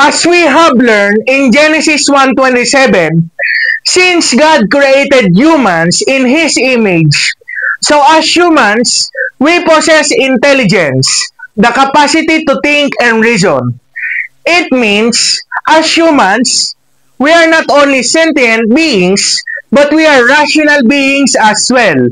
As we have learned in Genesis 1:27, since God created humans in His image, so as humans, we possess intelligence, the capacity to think and reason. It means, as humans, we are not only sentient beings, but we are rational beings as well.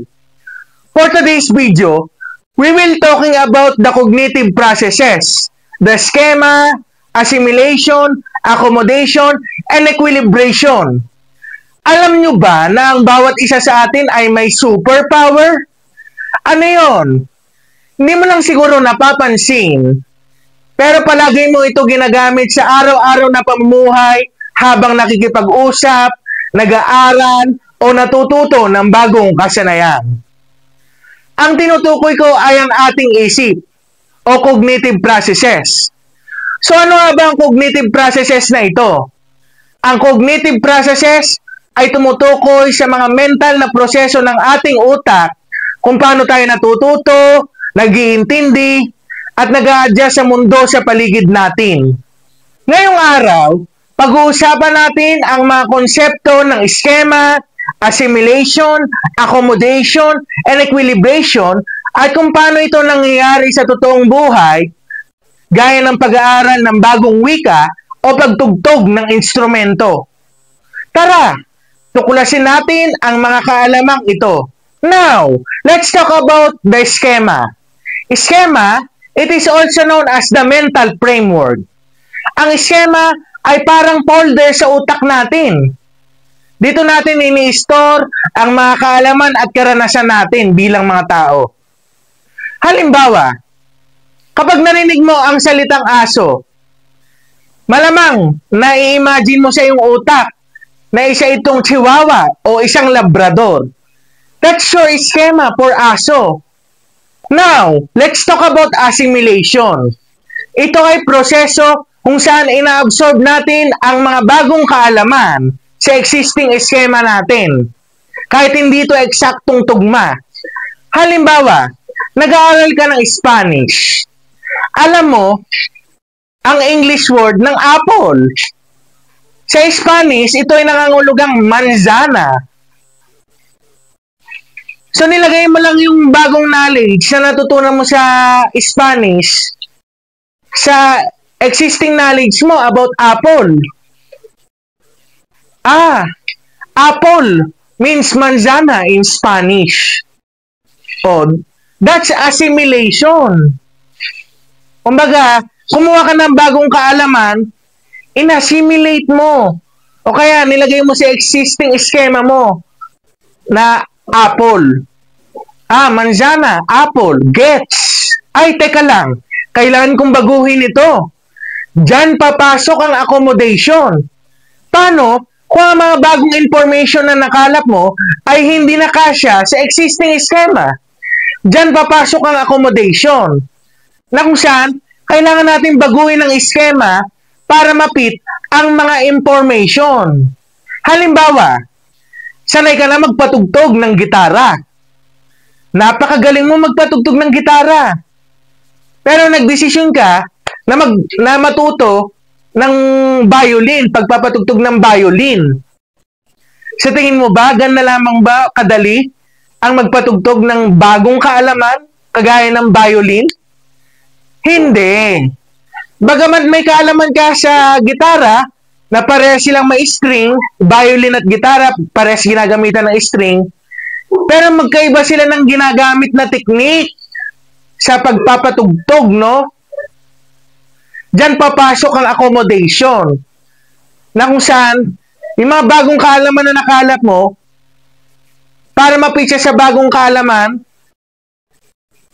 For today's video, we will talking about the cognitive processes, the schema, assimilation, accommodation, and equilibration. Alam nyo ba na ang bawat isa sa atin ay may superpower? Ano yon? Hindi mo lang siguro napapansin, pero palagi mo ito ginagamit sa araw-araw na pamumuhay habang nakikipag-usap, nag-aaral, o natututo ng bagong kasanayan. Ang tinutukoy ko ay ang ating isip o cognitive processes. So ano nga ba ang cognitive processes na ito? Ang cognitive processes ay tumutukoy sa mga mental na proseso ng ating utak kung paano tayo natututo, nag-iintindi, at nag-a-adjust sa mundo sa paligid natin. Ngayong araw, pag-uusapan natin ang mga konsepto ng schema, assimilation, accommodation, and equilibration at kung paano ito nangyayari sa totoong buhay gaya ng pag-aaral ng bagong wika o pagtugtog ng instrumento. Tara, tuklasin natin ang mga kaalamang ito. Now, let's talk about the schema. Schema, it is also known as the mental framework. Ang schema ay parang folder sa utak natin. Dito natin ini-store ang mga kaalaman at karanasan natin bilang mga tao. Halimbawa, kapag narinig mo ang salitang aso, malamang nai-imagine mo sa iyong utak na isa itong chihuahua o isang labrador. That's your schema for aso. Now, let's talk about assimilation. Ito ay proseso kung saan ina-absorb natin ang mga bagong kaalaman sa existing schema natin. Kahit hindi ito eksaktong tugma. Halimbawa, nag-aaral ka ng Spanish. Alam mo, ang English word ng apple. Sa Spanish, ito ay nangangulugang manzana. So, nilagay mo lang yung bagong knowledge na natutunan mo sa Spanish sa existing knowledge mo about apple. Apple means manzana in Spanish. Oh, that's assimilation. Kumbaga, kumuha ka ng bagong kaalaman, in-assimilate mo. O kaya, nilagay mo sa existing schema mo na apple. Manzana, apple, gets. Ay, teka lang. Kailangan kong baguhin ito. Diyan papasok ang accommodation. Paano kung ang mga bagong information na nakalap mo ay hindi nakasya sa existing schema? Diyan papasok ang accommodation. Na kung saan, kailangan natin baguhin ang schema para mapit ang mga information. Halimbawa, sanay ka na magpatugtog ng gitara. Napakagaling mo magpatugtog ng gitara. Pero nagdesisyon ka na matuto ng violin, pagpapatugtog ng violin. Sa tingin mo ba, ganda lamang ba kadali ang magpatugtog ng bagong kaalaman, kagaya ng violin? Hindi. Bagamat may kaalaman ka sa gitara, na parehas silang may string, violin at gitara, parehas ginagamitan ng string, pero magkaiba sila ng ginagamit na technique sa pagpapatugtog, no? Diyan papasok ang accommodation. Na kung saan, yung mga bagong kaalaman na nakalap mo, para mapitsa sa bagong kaalaman,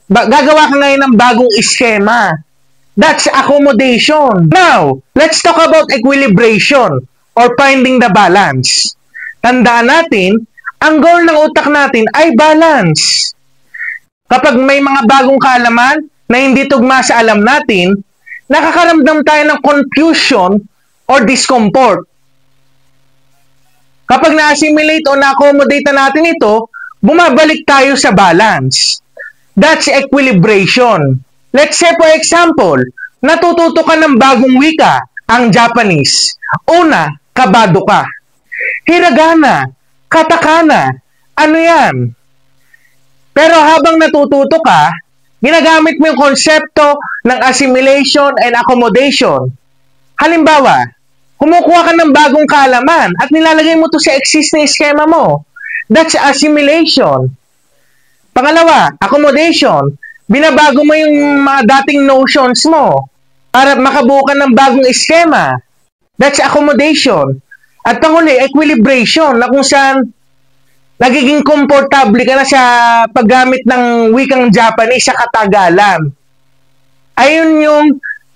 gagawa ka ngayon ng bagong schema. That's accommodation. Now, let's talk about equilibration or finding the balance. Tandaan natin, ang goal ng utak natin ay balance. Kapag may mga bagong kaalaman na hindi tugma sa alam natin, nakakaramdam tayo ng confusion or discomfort. Kapag na-assimilate o na-accommodate na natin ito, bumabalik tayo sa balance. That's equilibration. Let's say for example, natututo ka ng bagong wika ang Japanese. Una, kabado ka. Hiragana, katakana, ano yan? Pero habang natututo ka, ginagamit mo yung konsepto ng assimilation and accommodation. Halimbawa, kumukuha ka ng bagong kaalaman at nilalagay mo to sa existing schema mo. That's assimilation. Pangalawa, accommodation. Binabago mo yung mga dating notions mo para makabuo ka ng bagong schema. That's accommodation. At panghuli, equilibration, na kung saan nagiging komportable ka na sa paggamit ng wikang Japanese sa katagalan. Ayun yung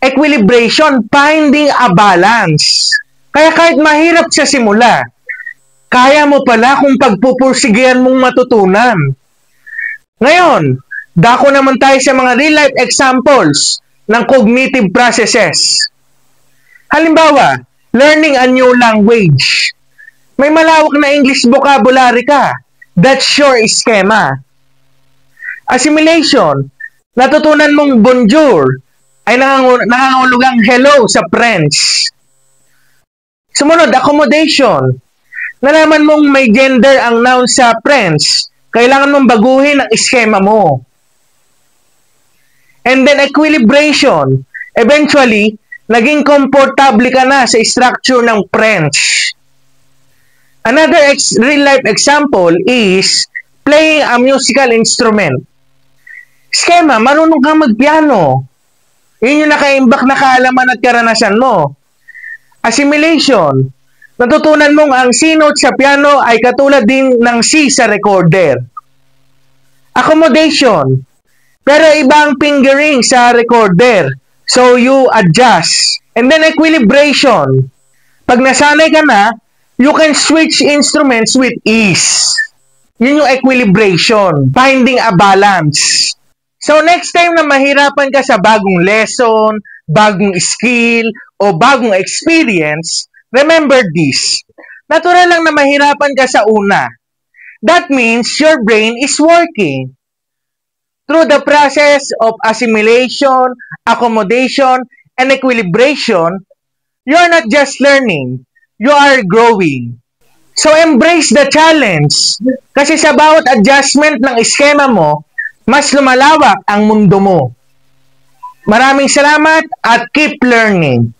equilibration, finding a balance. Kaya kahit mahirap sa simula, kaya mo pala kung pagpupursigihan mong matutunan. Ngayon, dako naman tayo sa mga real-life examples ng cognitive processes. Halimbawa, learning a new language. May malawak na English vocabulary ka. That's your schema. Assimilation. Natutunan mong bonjour ay nangangahulugang hello sa French. Sumunod, accommodation. Nalaman mong may gender ang noun sa French. Kailangan mong baguhin ang schema mo. And then equilibration. Eventually, naging komportable ka na sa structure ng French. Another real-life example is playing a musical instrument. Schema, marunong kang magpiano. Yun yung nakaimbak na kaalaman at karanasan mo. Assimilation. Natutunan mong ang C note sa piano ay katulad din ng C sa recorder. Accommodation. Pero iba ang fingering sa recorder. So you adjust. And then equilibration. Pag nasanay ka na, you can switch instruments with ease. Yun yung equilibration. Finding a balance. So next time na mahirapan ka sa bagong lesson, bagong skill, o bagong experience, remember this. Natural lang na mahirapan ka sa una. That means your brain is working. Through the process of assimilation, accommodation, and equilibration, you're not just learning, you are growing. So embrace the challenge. Kasi sa bawat adjustment ng schema mo, mas lumalawak ang mundo mo. Maraming salamat at keep learning.